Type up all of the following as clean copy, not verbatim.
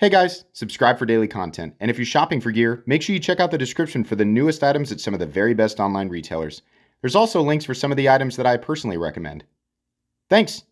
Hey guys, subscribe for daily content, and if you're shopping for gear, make sure you check out the description for the newest items at some of the very best online retailers. There's also links for some of the items that I personally recommend. Thanks!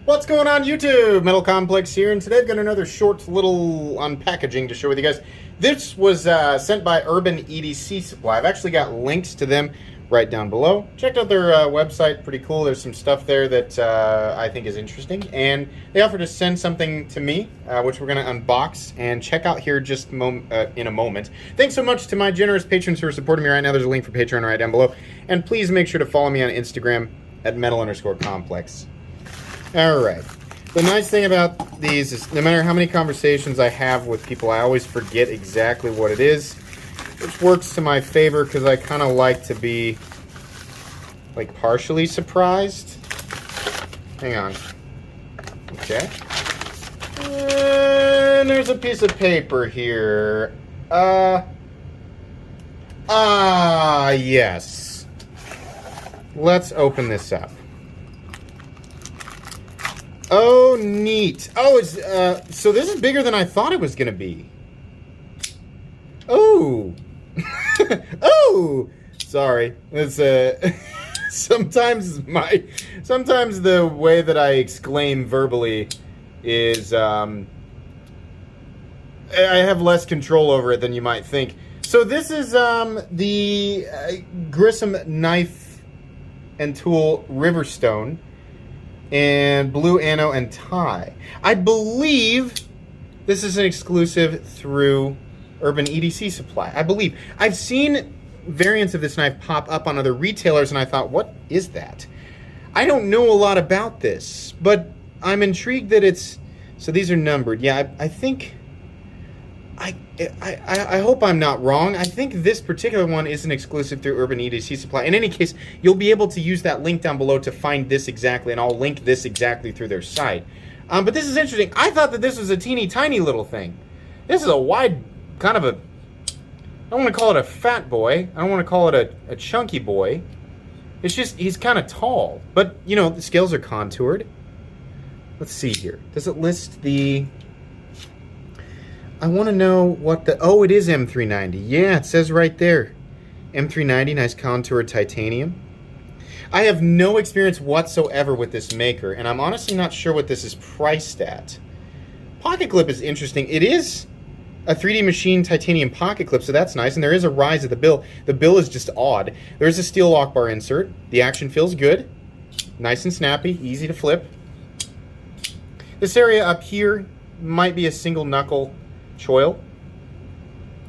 What's going on YouTube? Metal Complex here, and today I've got another short little unpackaging to share with you guys. This was sent by Urban EDC Supply. I've actually got links to them right down below. Checked out their website, pretty cool. There's some stuff there that I think is interesting, and they offered to send something to me, which we're going to unbox and check out here just in a moment. Thanks so much to my generous patrons who are supporting me right now. There's a link for Patreon right down below, and please make sure to follow me on Instagram at metal_complex. All right. The nice thing about these is no matter how many conversations I have with people, I always forget exactly what it is, which works to my favor because I kind of like to be like partially surprised. Hang on. Okay. And there's a piece of paper here. Yes. Let's open this up. Oh, neat. Oh, it's, so this is bigger than I thought it was going to be. Oh. Oh. Sorry. It's, sometimes the way that I exclaim verbally is, I have less control over it than you might think. So this is, the Grissom Knife and Tool Riverstone and Blue Anno and Tie. I believe this is an exclusive through Urban EDC Supply. I believe. I've seen variants of this knife pop up on other retailers, and I thought, what is that? I don't know a lot about this, but I'm intrigued that it's... So these are numbered. Yeah, I think... I hope I'm not wrong. I think this particular one is an exclusive through Urban EDC Supply. In any case, you'll be able to use that link down below to find this exactly, and I'll link this exactly through their site. But this is interesting. I thought that this was a teeny tiny little thing. This is a wide, kind of a... I don't want to call it a fat boy. I don't want to call it a chunky boy. It's just, he's kind of tall. But, you know, the scales are contoured. Let's see here. Does it list the... I want to know what the... Oh, it is M390. Yeah, it says right there. M390, nice contoured titanium. I have no experience whatsoever with this maker, and I'm honestly not sure what this is priced at. Pocket clip is interesting. It is a 3D Machine titanium pocket clip, so that's nice, and there is a rise of the bill. The bill is just odd. There's a steel lock bar insert. The action feels good. Nice and snappy, easy to flip. This area up here might be a single knuckle choil.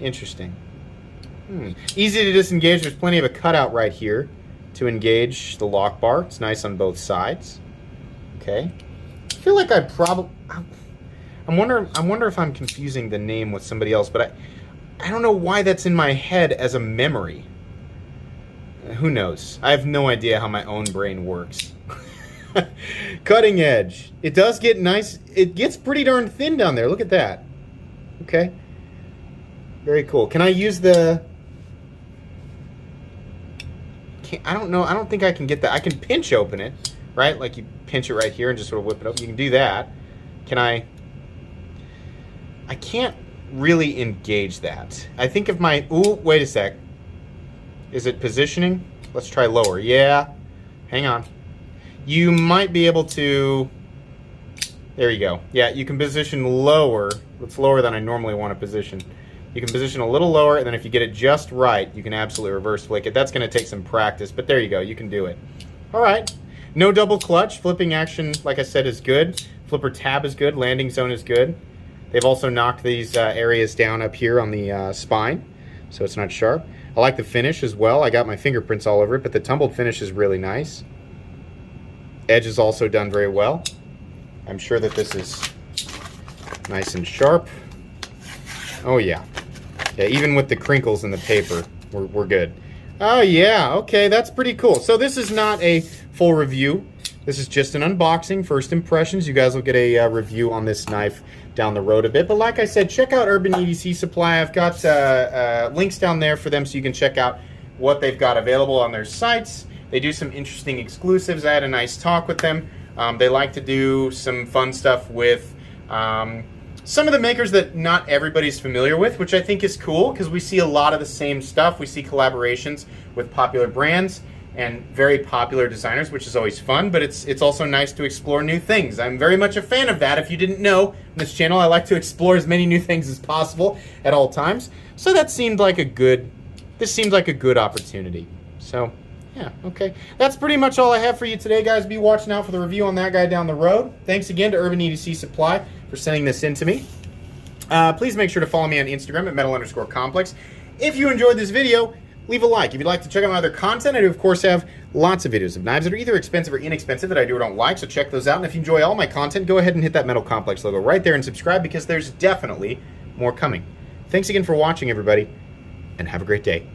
Interesting. Easy to disengage. There's plenty of a cutout right here to engage the lock bar. It's nice on both sides. Okay. I feel like I wonder if I'm confusing the name with somebody else, but I don't know why that's in my head as a memory. Who knows? I have no idea how my own brain works. Cutting edge. It does get nice. It gets pretty darn thin down there. Look at that. Okay. Very cool. Can I use the... I don't know. I don't think I can get that. I can pinch open it, right? Like you pinch it right here and just sort of whip it up. You can do that. Can I... I can't really engage that. I think if my... Ooh, wait a sec. Is it positioning? Let's try lower. Yeah. Hang on. You might be able to... There you go. Yeah, you can position lower. It's lower than I normally want to position. You can position a little lower, and then if you get it just right, you can absolutely reverse flick it. That's going to take some practice, but there you go. You can do it. All right. No double clutch. Flipping action, like I said, is good. Flipper tab is good. Landing zone is good. They've also knocked these areas down up here on the spine, so it's not sharp. I like the finish as well. I got my fingerprints all over it, but the tumbled finish is really nice. Edge is also done very well. I'm sure that this is nice and sharp. Oh, yeah. Yeah, even with the crinkles in the paper, we're good. Oh, yeah. Okay, that's pretty cool. So this is not a full review. This is just an unboxing, first impressions. You guys will get a review on this knife down the road a bit. But like I said, check out Urban EDC Supply. I've got links down there for them so you can check out what they've got available on their sites. They do some interesting exclusives. I had a nice talk with them. They like to do some fun stuff with Some of the makers that not everybody's familiar with, which I think is cool because we see a lot of the same stuff. We see collaborations with popular brands and very popular designers, which is always fun, but it's also nice to explore new things. I'm very much a fan of that. If you didn't know, on this channel I like to explore as many new things as possible at all times. So that seemed like this seemed like a good opportunity. So yeah, okay. That's pretty much all I have for you today, guys. Be watching out for the review on that guy down the road. Thanks again to Urban EDC Supply for sending this in to me. Please make sure to follow me on Instagram at metal_complex. If you enjoyed this video, leave a like. If you'd like to check out my other content, I do, of course, have lots of videos of knives that are either expensive or inexpensive that I do or don't like, so check those out. And if you enjoy all my content, go ahead and hit that Metal Complex logo right there and subscribe because there's definitely more coming. Thanks again for watching, everybody, and have a great day.